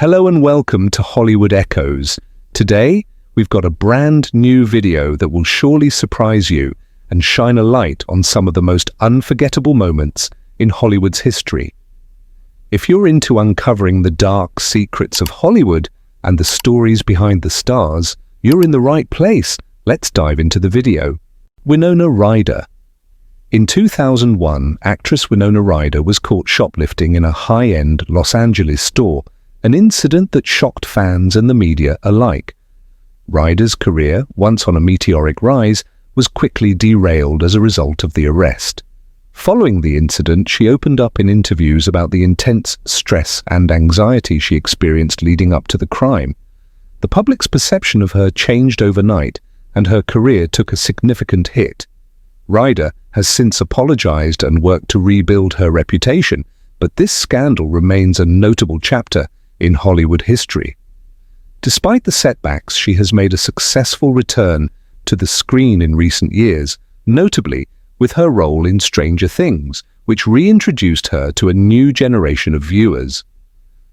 Hello and welcome to Hollywood Echoes. Today, we've got a brand new video that will surely surprise you and shine a light on some of the most unforgettable moments in Hollywood's history. If you're into uncovering the dark secrets of Hollywood and the stories behind the stars, you're in the right place. Let's dive into the video. Winona Ryder. In 2001, actress Winona Ryder was caught shoplifting in a high-end Los Angeles store, an incident that shocked fans and the media alike. Ryder's career, once on a meteoric rise, was quickly derailed as a result of the arrest. Following the incident, she opened up in interviews about the intense stress and anxiety she experienced leading up to the crime. The public's perception of her changed overnight, and her career took a significant hit. Ryder has since apologized and worked to rebuild her reputation, but this scandal remains a notable chapter in Hollywood history. Despite the setbacks, she has made a successful return to the screen in recent years, notably with her role in Stranger Things, which reintroduced her to a new generation of viewers.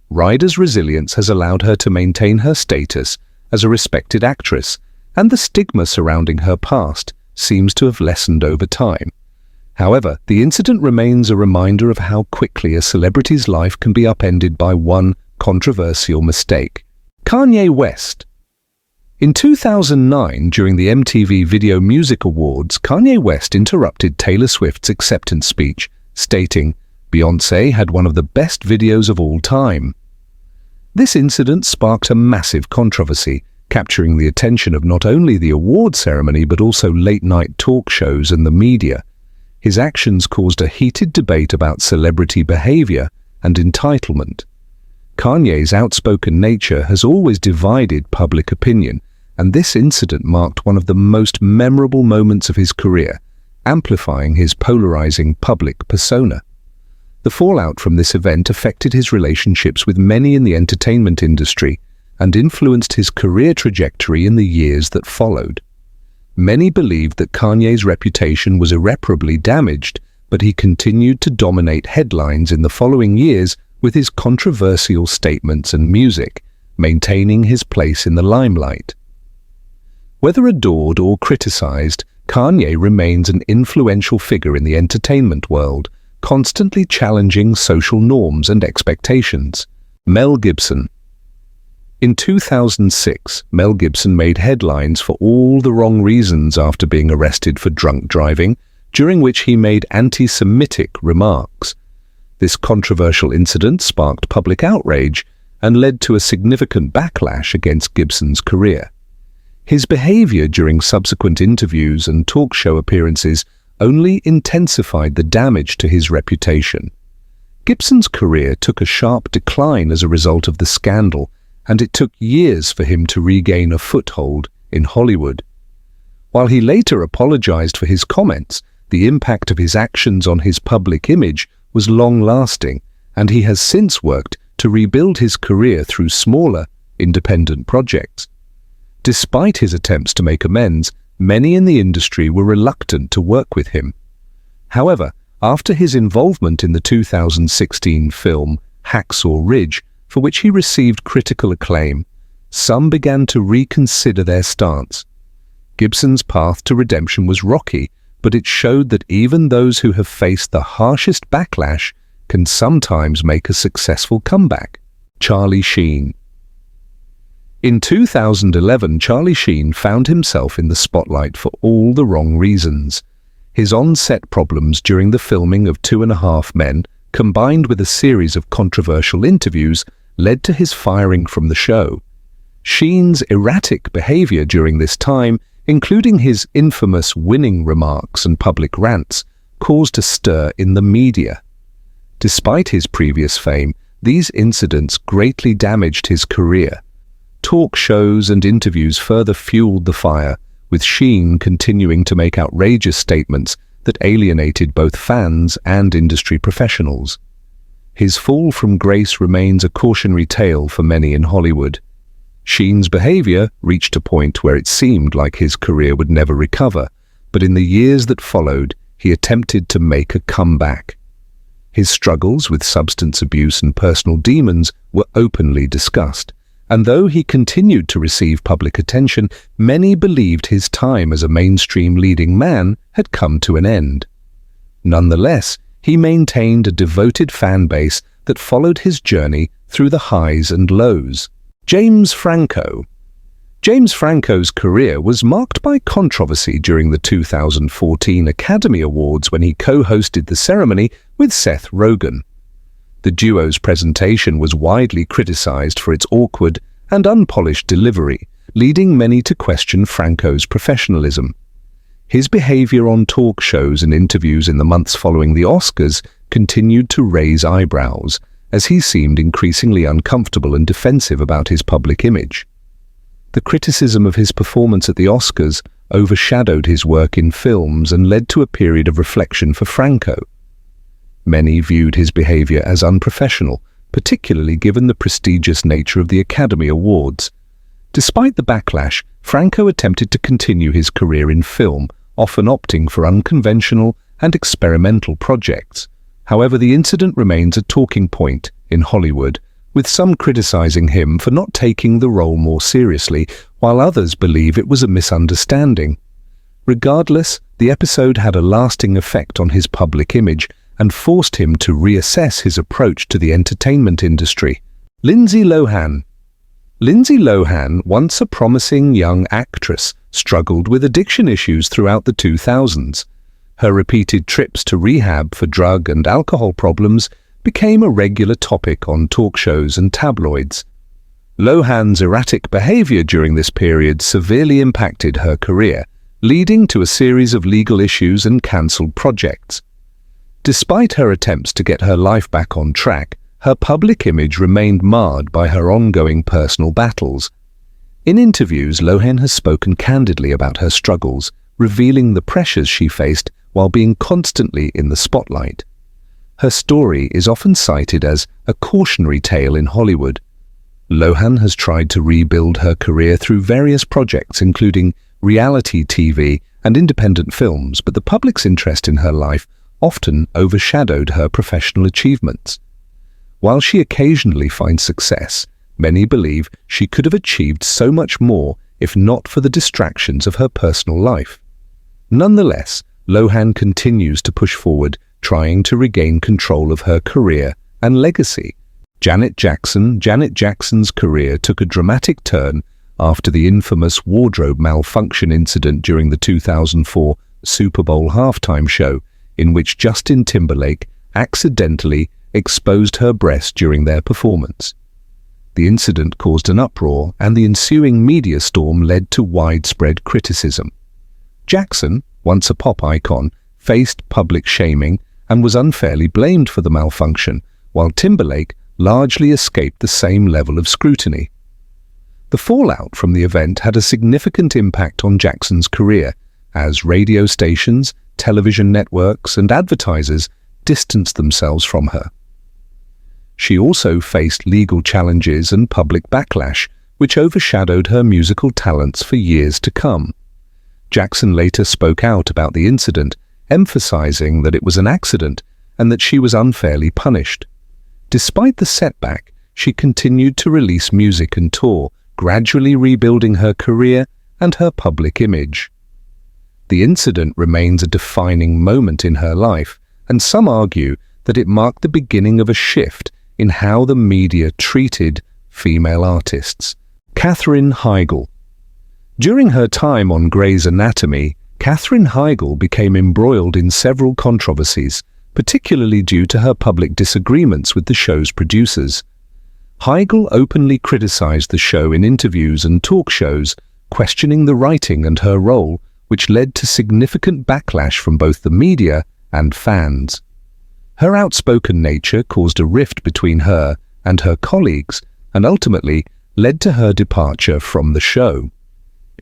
Ryder's resilience has allowed her to maintain her status as a respected actress, and the stigma surrounding her past seems to have lessened over time. However, the incident remains a reminder of how quickly a celebrity's life can be upended by one controversial mistake. Kanye West. In 2009, during the MTV Video Music Awards, Kanye West interrupted Taylor Swift's acceptance speech, stating, "Beyoncé had one of the best videos of all time." This incident sparked a massive controversy, capturing the attention of not only the award ceremony but also late-night talk shows and the media. His actions caused a heated debate about celebrity behavior and entitlement. Kanye's outspoken nature has always divided public opinion, and this incident marked one of the most memorable moments of his career, amplifying his polarizing public persona. The fallout from this event affected his relationships with many in the entertainment industry and influenced his career trajectory in the years that followed. Many believed that Kanye's reputation was irreparably damaged, but he continued to dominate headlines in the following years with his controversial statements and music, maintaining his place in the limelight. Whether adored or criticized, Kanye remains an influential figure in the entertainment world, constantly challenging social norms and expectations. Mel Gibson. In 2006, Mel Gibson made headlines for all the wrong reasons after being arrested for drunk driving, during which he made anti-Semitic remarks. This controversial incident sparked public outrage and led to a significant backlash against Gibson's career. His behavior during subsequent interviews and talk show appearances only intensified the damage to his reputation. Gibson's career took a sharp decline as a result of the scandal, and it took years for him to regain a foothold in Hollywood. While he later apologized for his comments, the impact of his actions on his public image was long-lasting, and he has since worked to rebuild his career through smaller, independent projects. Despite his attempts to make amends, many in the industry were reluctant to work with him. However, after his involvement in the 2016 film Hacksaw Ridge, for which he received critical acclaim, some began to reconsider their stance. Gibson's path to redemption was rocky, but it showed that even those who have faced the harshest backlash can sometimes make a successful comeback. Charlie Sheen. In 2011, Charlie Sheen found himself in the spotlight for all the wrong reasons. His on-set problems during the filming of 2.5 Men, combined with a series of controversial interviews, led to his firing from the show. Sheen's erratic behavior during this time, including his infamous winning remarks and public rants, caused a stir in the media. Despite his previous fame, these incidents greatly damaged his career. Talk shows and interviews further fueled the fire, with Sheen continuing to make outrageous statements that alienated both fans and industry professionals. His fall from grace remains a cautionary tale for many in Hollywood. Sheen's behavior reached a point where it seemed like his career would never recover, but in the years that followed, he attempted to make a comeback. His struggles with substance abuse and personal demons were openly discussed, and though he continued to receive public attention, many believed his time as a mainstream leading man had come to an end. Nonetheless, he maintained a devoted fan base that followed his journey through the highs and lows. James Franco. James Franco's career was marked by controversy during the 2014 Academy Awards when he co-hosted the ceremony with Seth Rogen. The duo's presentation was widely criticized for its awkward and unpolished delivery, leading many to question Franco's professionalism. His behavior on talk shows and interviews in the months following the Oscars continued to raise eyebrows, as he seemed increasingly uncomfortable and defensive about his public image. The criticism of his performance at the Oscars overshadowed his work in films and led to a period of reflection for Franco. Many viewed his behavior as unprofessional, particularly given the prestigious nature of the Academy Awards. Despite the backlash, Franco attempted to continue his career in film, often opting for unconventional and experimental projects. However, the incident remains a talking point in Hollywood, with some criticizing him for not taking the role more seriously, while others believe it was a misunderstanding. Regardless, the episode had a lasting effect on his public image and forced him to reassess his approach to the entertainment industry. Lindsay Lohan. Lindsay Lohan, once a promising young actress, struggled with addiction issues throughout the 2000s. Her repeated trips to rehab for drug and alcohol problems became a regular topic on talk shows and tabloids. Lohan's erratic behavior during this period severely impacted her career, leading to a series of legal issues and cancelled projects. Despite her attempts to get her life back on track, her public image remained marred by her ongoing personal battles. In interviews, Lohan has spoken candidly about her struggles, revealing the pressures she faced while being constantly in the spotlight. Her story is often cited as a cautionary tale in Hollywood. Lohan has tried to rebuild her career through various projects, including reality TV and independent films, but the public's interest in her life often overshadowed her professional achievements. While she occasionally finds success, many believe she could have achieved so much more if not for the distractions of her personal life. Nonetheless, Lohan continues to push forward, trying to regain control of her career and legacy. Janet Jackson's career took a dramatic turn after the infamous wardrobe malfunction incident during the 2004 Super Bowl halftime show, in which Justin Timberlake accidentally exposed her breast during their performance. The incident caused an uproar, and the ensuing media storm led to widespread criticism. Jackson, once a pop icon, faced public shaming and was unfairly blamed for the malfunction, while Timberlake largely escaped the same level of scrutiny. The fallout from the event had a significant impact on Jackson's career, as radio stations, television networks, and advertisers distanced themselves from her. She also faced legal challenges and public backlash, which overshadowed her musical talents for years to come. Jackson later spoke out about the incident, emphasizing that it was an accident and that she was unfairly punished. Despite the setback, she continued to release music and tour, gradually rebuilding her career and her public image. The incident remains a defining moment in her life, and some argue that it marked the beginning of a shift in how the media treated female artists. Katherine Heigl. During her time on Grey's Anatomy, Katherine Heigl became embroiled in several controversies, particularly due to her public disagreements with the show's producers. Heigl openly criticized the show in interviews and talk shows, questioning the writing and her role, which led to significant backlash from both the media and fans. Her outspoken nature caused a rift between her and her colleagues and ultimately led to her departure from the show.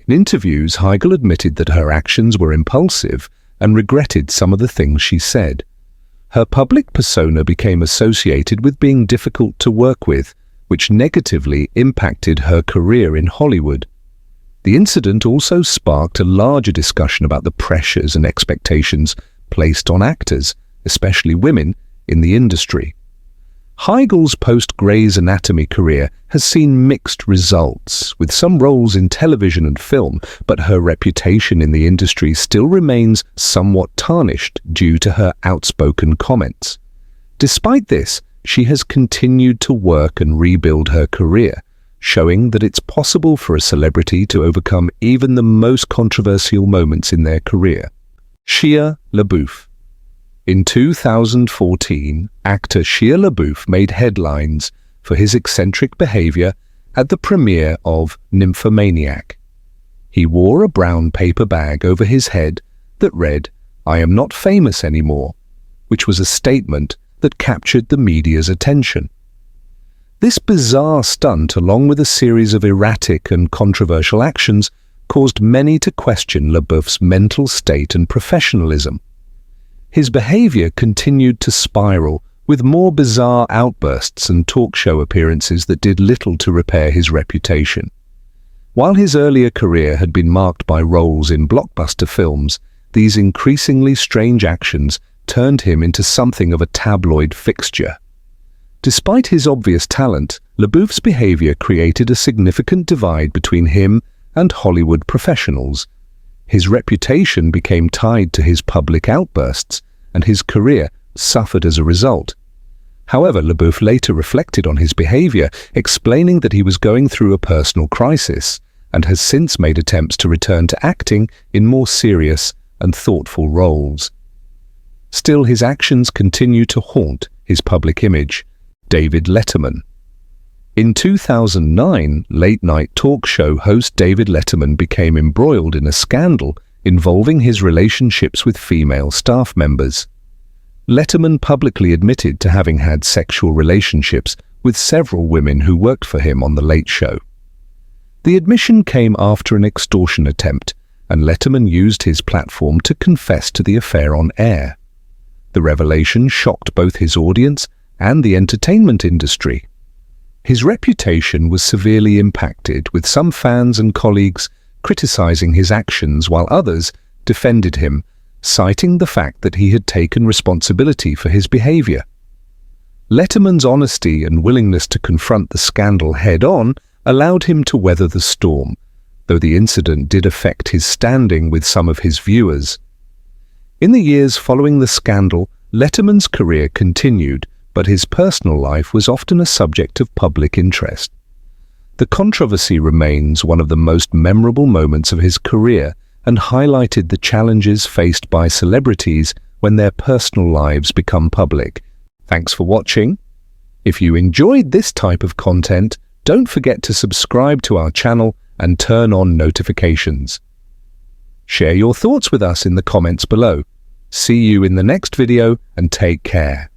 In interviews, Heigl admitted that her actions were impulsive and regretted some of the things she said. Her public persona became associated with being difficult to work with, which negatively impacted her career in Hollywood. The incident also sparked a larger discussion about the pressures and expectations placed on actors, especially women, in the industry. Heigl's post-Grey's Anatomy career has seen mixed results, with some roles in television and film, but her reputation in the industry still remains somewhat tarnished due to her outspoken comments. Despite this, she has continued to work and rebuild her career, showing that it's possible for a celebrity to overcome even the most controversial moments in their career. Shia LaBeouf. In 2014, actor Shia LaBeouf made headlines for his eccentric behavior at the premiere of Nymphomaniac. He wore a brown paper bag over his head that read, "I am not famous anymore," which was a statement that captured the media's attention. This bizarre stunt, along with a series of erratic and controversial actions, caused many to question LaBeouf's mental state and professionalism. His behavior continued to spiral, with more bizarre outbursts and talk show appearances that did little to repair his reputation. While his earlier career had been marked by roles in blockbuster films, these increasingly strange actions turned him into something of a tabloid fixture. Despite his obvious talent, LaBeouf's behavior created a significant divide between him and Hollywood professionals. His reputation became tied to his public outbursts, and his career suffered as a result. However, LaBeouf later reflected on his behavior, explaining that he was going through a personal crisis, and has since made attempts to return to acting in more serious and thoughtful roles. Still, his actions continue to haunt his public image. David Letterman. In 2009, late-night talk show host David Letterman became embroiled in a scandal involving his relationships with female staff members. Letterman publicly admitted to having had sexual relationships with several women who worked for him on The Late Show. The admission came after an extortion attempt, and Letterman used his platform to confess to the affair on air. The revelation shocked both his audience and the entertainment industry. His reputation was severely impacted, with some fans and colleagues criticizing his actions while others defended him, citing the fact that he had taken responsibility for his behavior. Letterman's honesty and willingness to confront the scandal head-on allowed him to weather the storm, though the incident did affect his standing with some of his viewers. In the years following the scandal, Letterman's career continued, but his personal life was often a subject of public interest. The controversy remains one of the most memorable moments of his career and highlighted the challenges faced by celebrities when their personal lives become public. Thanks for watching. If you enjoyed this type of content, don't forget to subscribe to our channel and turn on notifications. Share your thoughts with us in the comments below. See you in the next video and take care.